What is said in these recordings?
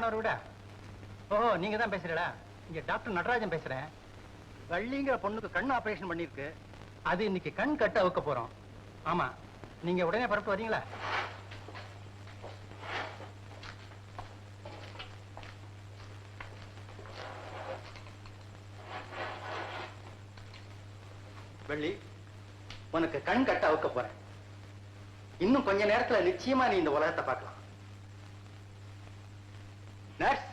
வயசானவரை விட. ஓஹோ, நீங்க தான் பேசுறீங்களா? இங்க டாக்டர் நடராஜன் பேசுறேன். வள்ளிங்கிற பொண்ணுக்கு கண் ஆபரேஷன் பண்ணிருக்கு. அது இன்னைக்கு கண் கட்ட அவுக்க போறோம். ஆமா, நீங்க உடனே பரப்பு வரீங்களா? வள்ளி, உனக்கு கண் கட்ட அவுக்க போறேன். இன்னும் கொஞ்ச நேரத்துல நிச்சயமா நீ இந்த உலகத்தை பார்க்கலாம். நர்ஸ்,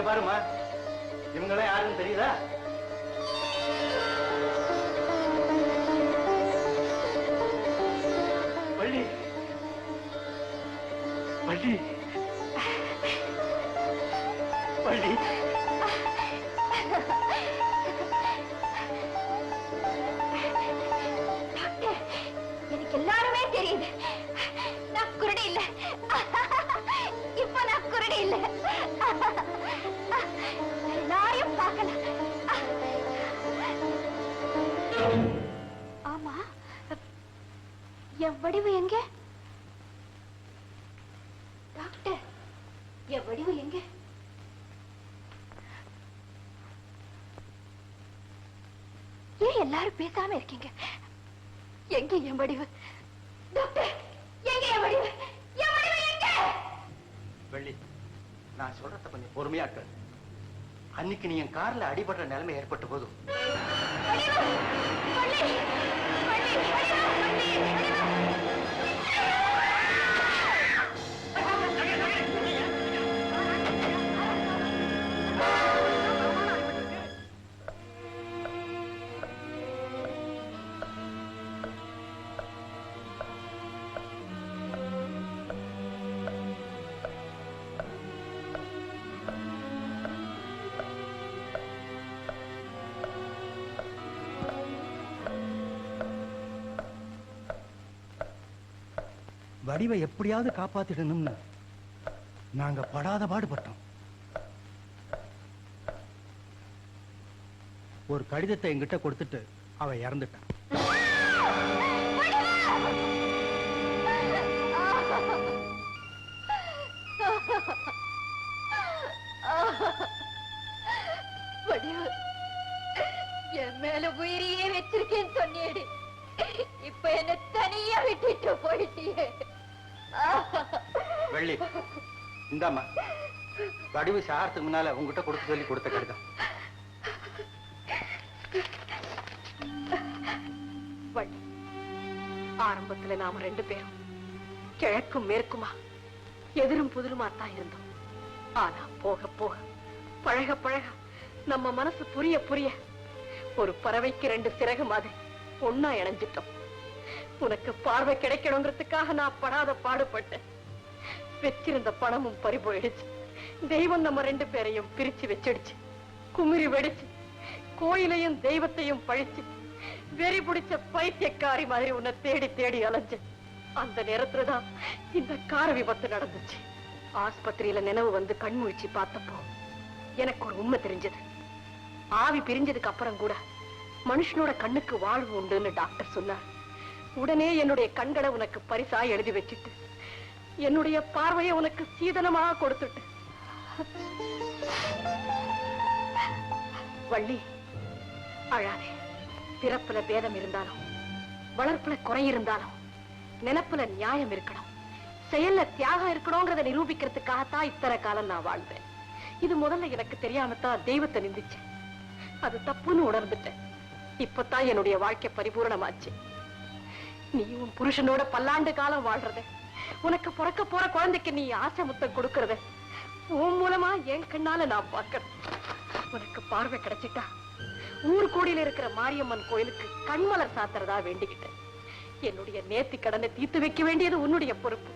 பாருமா, இவங்களாம் யாருன்னு தெரியுதா? வள்ளி, வள்ளி, வள்ளி. எனக்கு எல்லாருமே தெரியுது. நான் குருடி இல்ல. இப்ப நான் குருடி இல்ல. எல்லாரையும் பார்க்கலாம். ஆமா, என் வடிவு எங்க? டாக்டர், என் வடிவு எங்க? ஏன் எல்லாரும் பேசாம இருக்கீங்க? எங்க என் வடிவு? டாக்டர், எங்க என் வடிவு? என் வடிவு எங்க? வள்ளி, நான் சொல்றத கொஞ்சம் பொறுமையா கேளு. அன்னைக்கு நீ என் கார்ல அடிபடுற நிலைமை ஏற்பட்ட போதும் வடிவை எப்படியாவது காப்பாத்திடணும்னு நாங்க படாத பாடுபட்டோம். ஒரு கடிதத்தை என்கிட்ட கொடுத்துட்டு அவ இறந்துட்டான். என் மேல உயிரியே வச்சிருக்கேன்னு சொன்னியடி, இப்ப என்ன தனியா விட்டுட்டு போயிட்டியே. வள்ளி, இந்தாம்மா, வடிவு சாகிறதுக்கு முன்னால உங்ககிட்ட கொடுத்து சொல்லி கொடுத்த கடிதம். வள்ளி, ஆரம்பத்துல நாம ரெண்டு பேரும் கிழக்கும் மேற்குமா எதிரும் புதிருமா தான் இருந்தோம். ஆனா போக போக பழக பழக நம்ம மனசு புரிய புரிய ஒரு பறவைக்கு ரெண்டு சிறகு மாதிரி ஒன்னா இணைஞ்சிட்டோம். உனக்கு பார்வை கிடைக்கணுங்கிறதுக்காக நான் படாத பாடுபட்டேன். வச்சிருந்த பணமும் பறி போயிடுச்சு. தெய்வம் நம்ம ரெண்டு பேரையும் பிரிச்சு வச்சிடுச்சு. குமிரி வெடிச்சு கோயிலையும் தெய்வத்தையும் பழிச்சு வெறி பிடிச்ச பைத்தியக்காரி மாதிரி உன்னை தேடி தேடி அலைஞ்சு. அந்த நேரத்துலதான் இந்த கார விபத்து நடந்துச்சு. ஆஸ்பத்திரியில நினைவு வந்து கண்முழிச்சு பார்த்தப்போ எனக்கு ஒரு உண்மை தெரிஞ்சது. ஆவி பிரிஞ்சதுக்கு அப்புறம் கூட மனுஷனோட கண்ணுக்கு வாழ்வு உண்டுன்னு டாக்டர் சொன்னார். உடனே என்னுடைய கண்களை உனக்கு பரிசா எழுதி வச்சுட்டு என்னுடைய பார்வையை உனக்கு சீதனமாக கொடுத்துட்டு. வள்ளி, அழாதே. பிறப்புல பேதம் இருந்தாலும் வளர்ப்புல குறை இருந்தாலும் நினைப்புல நியாயம் இருக்கணும், செயல்ல தியாகம் இருக்கணும்ங்கிறத நிரூபிக்கிறதுக்காகத்தான் இத்தனை காலம் நான் வாழ்ந்தேன். இது முதல்ல எனக்கு தெரியாமத்தான் தெய்வத்தை நிந்திச்சேன். அது தப்புன்னு உணர்ந்துட்டேன். இப்பதான் என்னுடைய வாழ்க்கை பரிபூரணமாச்சு. நீ உன் புருஷனோட பல்லாண்டு காலம் வாழ்றத, உனக்கு பிறக்க போற குழந்தைக்கு நீ ஆசை முத்தம் கொடுக்கறத உன் மூலமா என் கண்ணால நான் பார்க்கிறேன். உனக்கு பார்வை கிடைச்சிட்டா ஊர் கோடியில இருக்கிற மாரியம்மன் கோயிலுக்கு கண்மலர் சாத்துறதா வேண்டிக்கிட்டேன். என்னுடைய நேர்த்தி கடனை தீர்த்து வைக்க வேண்டியது உன்னுடைய பொறுப்பு.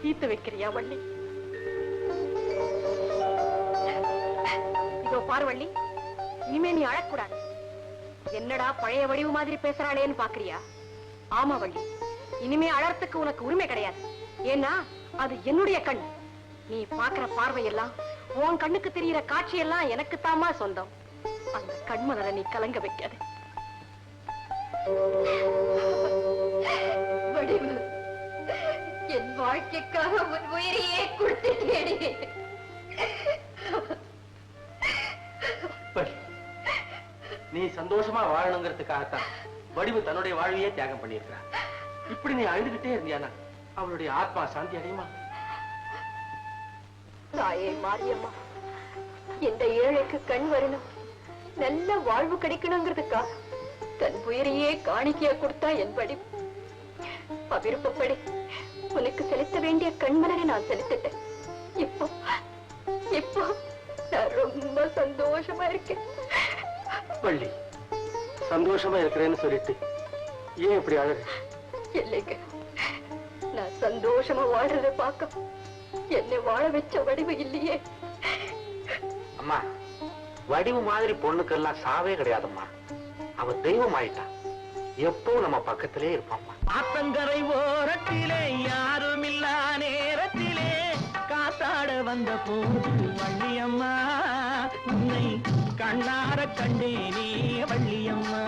தீர்த்து வைக்கிறியா வள்ளி? இதோ பாரு வள்ளி, இனிமே நீ அழக்கூடாது. என்னடா பழைய வடிவு மாதிரி பேசுறாளேன்னு பாக்குறியா? ஆமா வள்ளி, இனிமே அழறதுக்கு உனக்கு உரிமை கிடையாது. ஏன்னா அது என்னுடைய கண். நீ பாக்குற பார்வையெல்லாம், உன் கண்ணுக்கு தெரிகிற காட்சியெல்லாம் எனக்கு தாமா சொந்தம். அந்த கண்மலரை நீ கலங்க வைக்காது. வடிவு, என் வாழ்க்கைக்காக உன் உயிரையே கொடுத்துட்டேனே. நீ சந்தோஷமா வாழணுங்கிறதுக்காகத்தான் வடிவு தன்னுடைய வாழ்வையே தியாகம் பண்ணியிருக்கிறா. இப்படி நீ அழுதுகிட்டே இருந்தியானா அவளுடைய ஆத்மா சாந்தி அடையுமா? தாயே மாரியம்மா, இந்த ஏழைக்கு கண் வரணும், நல்ல வாழ்வு கிடைக்கணுங்கிறதுக்காக தன் உயிரையே காணிக்கையா கொடுத்தா என் வடிவு. அவிருப்பப்படி உனக்கு செலுத்த வேண்டிய கண்மலரை நான் செலுத்திட்டேன். இப்போ இப்போ நான் ரொம்ப சந்தோஷமா இருக்கேன். வள்ளி, சந்தோஷமா இருக்கிறேன்னு சொல்லிட்டு ஏன் இப்படி அழகு? இல்லைங்க, நான் சந்தோஷமா வாழ்றத பார்க்க என்னை வாழ வச்ச வடிவு இல்லையே. அம்மா, வடிவு மாதிரி பொண்ணுக்கெல்லாம் சாவே கிடையாதும்மா. அவ தெய்வம் ஆயிட்டா. எப்போ நம்ம பக்கத்திலே இருப்பாம்மா. ஆத்தங்கரை ஓரத்திலே யாரும் இல்லா நேரத்திலே காத்தாட வந்த போது வள்ளியம்மா, உன்னை கண்ணார கண்டேனே வள்ளியம்மா.